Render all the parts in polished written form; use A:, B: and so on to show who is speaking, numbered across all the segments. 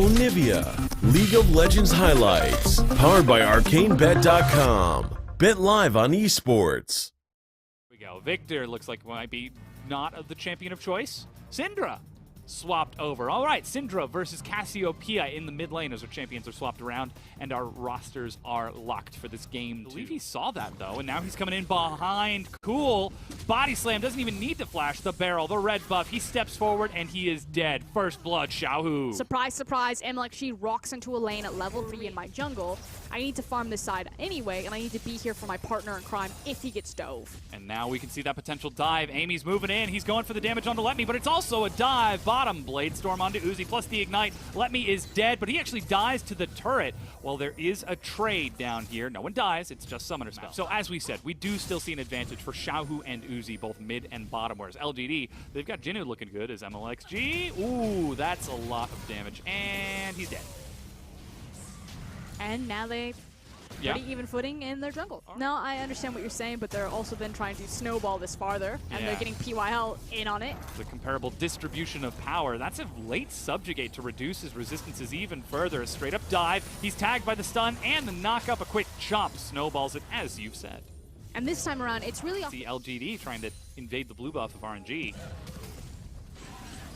A: Onivia, League of Legends highlights, powered by ArcaneBet.com. Bet live on esports.
B: Here we go. Victor looks like might be not the champion of choice. Syndra swapped over. All right, Syndra versus Cassiopeia in the mid lane as our champions are swapped around and our rosters are locked for this game. I believe he saw that though, and now he's coming in behind. Cool. Body slam, doesn't even need to flash. The barrel, the red buff. He steps forward and he is dead. First blood, Xiaohu.
C: Surprise, surprise. MLXG rocks into a lane at level 3 in my jungle. I need to farm this side anyway, and I need to be here for my partner in crime if he gets dove.
B: And now we can see that potential dive. Amy's moving in. He's going for the damage onto Let Me, but it's also a dive. Bottom blade storm onto Uzi, plus the ignite. Let Me is dead, but he actually dies to the turret. Well, there is a trade down here. No one dies. It's just summoner spell. So as we said, we do still see an advantage for Xiaohu and Uzi, both mid and bottom, whereas LGD, they've got Jinu looking good as MLXG. Ooh, that's a lot of damage, and he's dead.
C: And now they pretty even footing in their jungle. Now, I understand what you're saying, but they're also been trying to snowball this farther, and they're getting PYL in on it.
B: The comparable distribution of power. That's a late subjugate to reduce his resistances even further. A straight up dive. He's tagged by the stun and the knock up. A quick chomp snowballs it, as you've said.
C: And this time around, it's really
B: the LGD trying to invade the blue buff of RNG.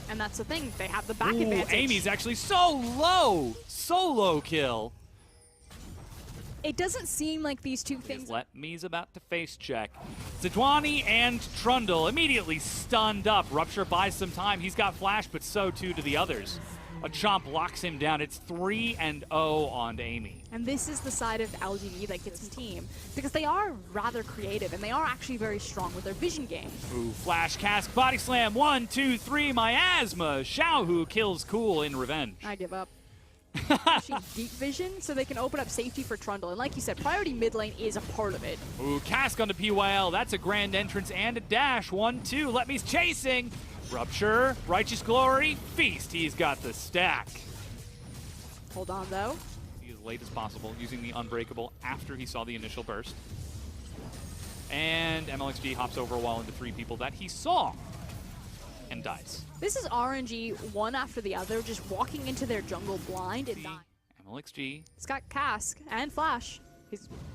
C: And that's the thing, they have the back advantage.
B: Amy's actually so low! Solo kill.
C: It doesn't seem like these two things...
B: Let Me's about to face check. Zidwani and Trundle immediately stunned up. Rupture buys some time. He's got flash, but so too do the others. A chomp locks him down. It's 3-0 on Amy.
C: And this is the side of LGD that gets the team, because they are rather creative, and they are actually very strong with their vision game.
B: Ooh, flash, cask, body slam, 1, 2, 3, miasma. Xiaohu kills Cool in revenge.
C: I give up. Actually, deep vision, so they can open up safety for Trundle. And like you said, priority mid lane is a part of it.
B: Ooh, cask onto PYL. That's a grand entrance and a dash. 1, 2. Let Me's chasing. Rupture, Righteous Glory, Feast. He's got the stack.
C: Hold on, though.
B: He's as late as possible, using the Unbreakable after he saw the initial burst. And MLXG hops over a wall into 3 people that he saw and dies.
C: This is RNG one after the other, just walking into their jungle blind and dying.
B: MLXG.
C: It's got cask and flash.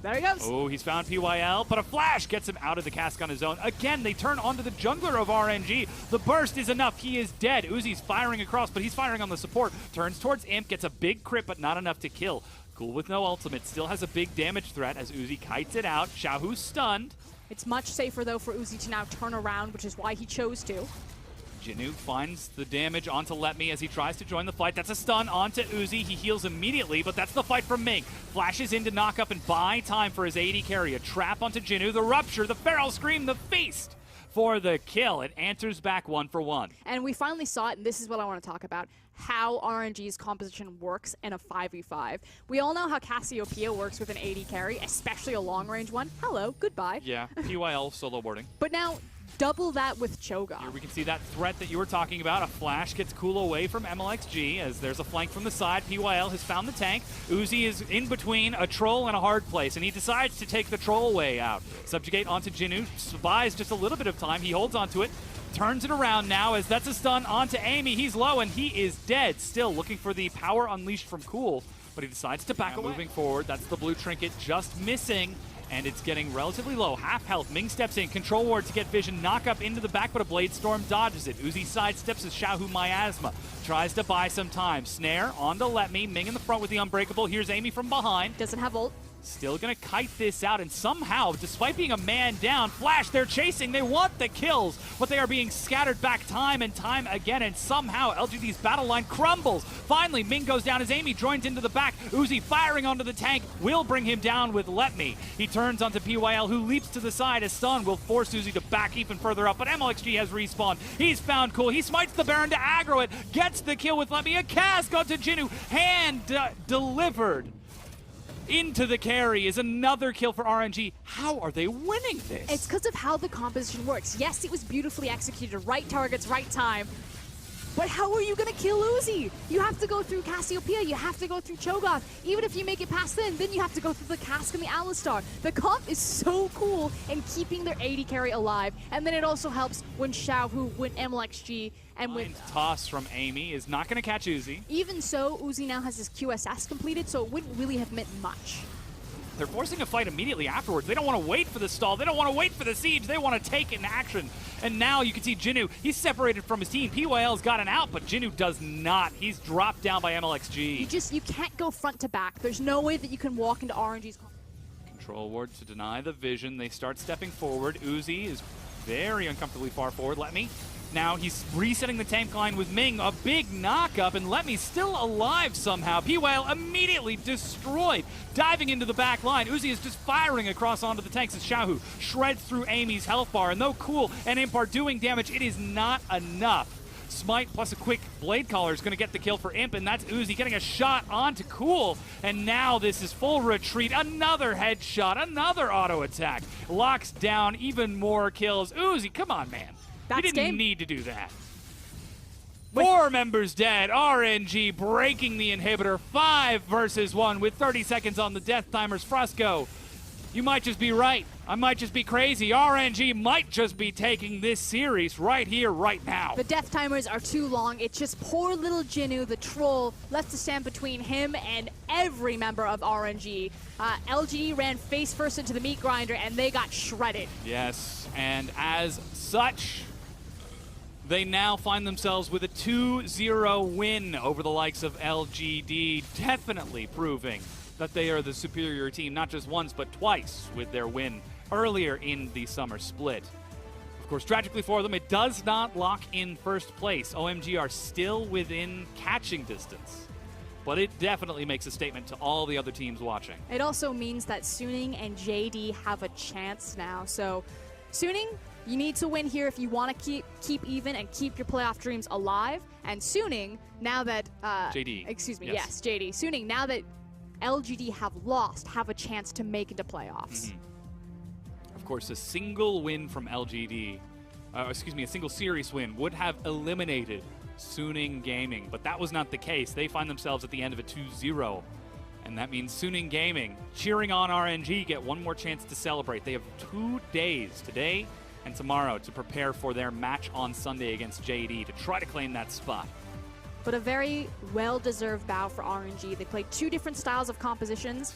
C: There he goes.
B: Oh, he's found PYL, but a flash gets him out of the cask on his own. Again, they turn onto the jungler of RNG. The burst is enough. He is dead. Uzi's firing across, but he's firing on the support. Turns towards Imp, gets a big crit, but not enough to kill. Cool with no ultimate. Still has a big damage threat as Uzi kites it out. Xiaohu's stunned.
C: It's much safer, though, for Uzi to now turn around, which is why he chose to.
B: Jinu finds the damage onto Let Me as he tries to join the fight. That's a stun onto Uzi. He heals immediately, but that's the fight from Ming. Flashes in to knock up and buy time for his AD carry. A trap onto Jinu, the Rupture, the Feral Scream, the Feast for the kill. It answers back 1 for 1.
C: And we finally saw it, and this is what I want to talk about, how RNG's composition works in a 5v5. We all know how Cassiopeia works with an AD carry, especially a long-range one. Hello, goodbye.
B: Yeah, PYL solo boarding.
C: But now, double that with Cho'Gath.
B: Here we can see that threat that you were talking about. A flash gets Cool away from MLXG as there's a flank from the side. PYL has found the tank. Uzi is in between a troll and a hard place, and he decides to take the troll way out. Subjugate onto Jinu, buys just a little bit of time. He holds onto it, turns it around now as that's a stun onto Amy. He's low, and he is dead. Still looking for the power unleashed from Cool, but he decides to back away. Moving forward, that's the blue trinket just missing. And it's getting relatively low. Half health. Ming steps in. Control ward to get vision. Knock up into the back, but a Blade Storm dodges it. Uzi sidesteps as Xiaohu Miasma. Tries to buy some time. Snare onto Let Me. Ming in the front with the Unbreakable. Here's Amy from behind.
C: Doesn't have ult.
B: Still gonna kite this out, and somehow, despite being a man down, Flash, they're chasing, they want the kills, but they are being scattered back time and time again, and somehow LGD's battle line crumbles. Finally, Ming goes down as Amy joins into the back. Uzi firing onto the tank will bring him down with Let Me. He turns onto PYL, who leaps to the side. A stun will force Uzi to back even further up, but MLXG has respawned. He's found Cool. He smites the Baron to aggro it, gets the kill with Let Me. A cask onto Jinu, hand delivered. Into the carry is another kill for RNG. How are they winning this?
C: It's because of how the composition works. Yes, it was beautifully executed. Right targets, right time. But how are you going to kill Uzi? You have to go through Cassiopeia, you have to go through Cho'Gath. Even if you make it past then you have to go through the Cask and the Alistar. The comp is so cool in keeping their AD carry alive, and then it also helps when Xiaohu, when MLXG, and when...
B: Toss from Amy is not going to catch Uzi.
C: Even so, Uzi now has his QSS completed, so it wouldn't really have meant much.
B: They're forcing a fight immediately afterwards. They don't want to wait for the stall. They don't want to wait for the siege. They want to take it in action. And now you can see Jinnu. He's separated from his team. PYL's got an out, but Jinnu does not. He's dropped down by MLXG.
C: You can't go front to back. There's no way that you can walk into RNG's...
B: Control ward to deny the vision. They start stepping forward. Uzi is very uncomfortably far forward. Let me. Now he's resetting the tank line with Ming. A big knock-up, and Let Me still alive somehow. PYL immediately destroyed, diving into the back line. Uzi is just firing across onto the tanks as Xiaohu shreds through Amy's health bar. And though Cool and Imp are doing damage, it is not enough. Smite plus a quick Blade Caller is going to get the kill for Imp, and that's Uzi getting a shot onto Cool. And now this is full retreat. Another headshot, another auto attack. Locks down even more kills. Uzi, come on, man. You didn't need to do that. 4 members dead. RNG breaking the inhibitor. 5 versus 1 with 30 seconds on the death timers. Frosco, you might just be right. I might just be crazy. RNG might just be taking this series right here, right now.
C: The death timers are too long. It's just poor little Jinnu, the troll, left to stand between him and every member of RNG. LGD ran face first into the meat grinder, and they got shredded.
B: Yes, and as such, they now find themselves with a 2-0 win over the likes of LGD, definitely proving that they are the superior team, not just once, but twice with their win earlier in the summer split. Of course, tragically for them, it does not lock in first place. OMG are still within catching distance, but it definitely makes a statement to all the other teams watching.
C: It also means that Suning and JD have a chance now. So, Suning, you need to win here if you want to keep even and keep your playoff dreams alive. And Suning, now that...
B: JD.
C: Excuse me, yes, JD. Suning, now that LGD have lost, have a chance to make it to playoffs.
B: Of course, a single win from LGD, a single series win would have eliminated Suning Gaming, but that was not the case. They find themselves at the end of a 2-0, and that means Suning Gaming, cheering on RNG, get one more chance to celebrate. They have 2 days, today and tomorrow, to prepare for their match on Sunday against JD to try to claim that spot.
C: But a very well-deserved bow for RNG. They played 2 different styles of compositions,